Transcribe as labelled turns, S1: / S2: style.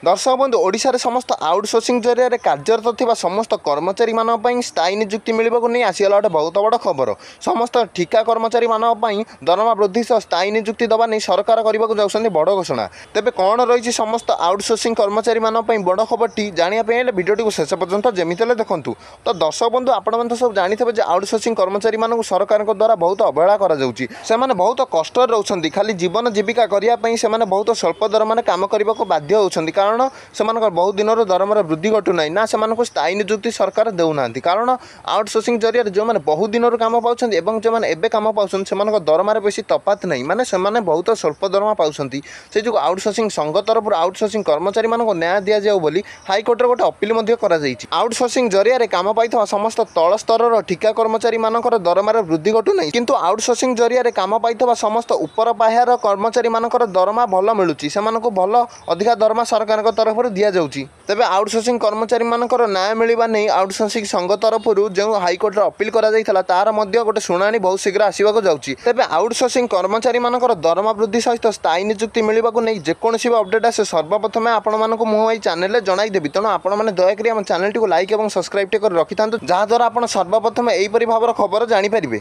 S1: दर्शक बंधु ओडिशा रे समस्त आउटसोर्सिंग जरिया कार्यरत थिबा समस्त कर्मचारी मानन पई स्थायी नियुक्ति मिलबा को नहीं आसीगला गोटे बहुत बड़ खबर। समस्त ठिका कर्मचारी मानन पई दरमा वृद्धि सह स्थायी नियुक्ति दबा नहीं सरकार करबा को जाउछन्ती बड़ घोषणा। तेबे कोन रहिछि समस्त आउटसोर्सिंग कर्मचारी मानन पई बड़ खबरटी जानिया पई हेले वीडियोटी को शेष पर्यंत जेमिति हेले देखंतु। तो दर्शक बंधु आपण मन सब जानिथिबे जे आउटसोर्सिंग कर्मचारी मानन सरकार को द्वारा बहुत अवहेला करा जाउछि। से माने बहुत कष्ट रहउछन्ती, खाली जीवन जीविका करिया पई से माने बहुत स्वल्प दर माने काम करबा को बाध्य होउछन्ती। कारण से बहुत दिन दरमार वृद्धि घटू ना ना से स्थायी नियुक्ति सरकार देना। कारण आउटसोर्सिंग जरिया जो मैंने बहुत दिन काम पाँच जो मैंने एवं काम पाँच से दरमार बेसी तफात नहीं, माने से बहुत स्वल्प दरमा पाँच से जो आउटसोर्सिंग संघ तरफ आउटसोर्सिंग कर्मचारी मानक न्याय दि जाऊ बोली हाइकोर्ट गोटे अपील आउटसोर्सिंग जरिया काम पाई समस्त तल स्तर ठिका कर्मचारी मानकर दरमार वृद्धि घटू ना, किंतु आउटसोर्सिंग जरिया काम पाई समस्त उपर पाह्यार कर्मचारी मानकर दरमा भल मिलूँ से भल अधिका दरमा सरकार तरफ दि जाउची। तेबे आउटसोर्सिंग कर्मचारी मानकर न्याय मिलवा नहीं आउटसोर्सिंग संघ तरफ जो हाइकोर्ट अपील करा जायथला तार मध्य गोटे शुणाणी बहुत शीघ्र आसीबा को जाउची। तेबे आउटसोर्सिंग कर्मचारी मानकर दरमा वृद्धि सहित स्थायी नियुक्ति मिलवा को नहीं जेकोसी अपडेट आसे सर्वप्रथम आपण मानक मु चैनल रे जणाई देबी। तेणु आपण माने दयाकरी हम चैनल टी को लाइक और सब्सक्राइब कर रखि थांतु, जहाँ द्वारा आपण सर्वप्रथम एहीपरि भावर खबर जानि परिबे।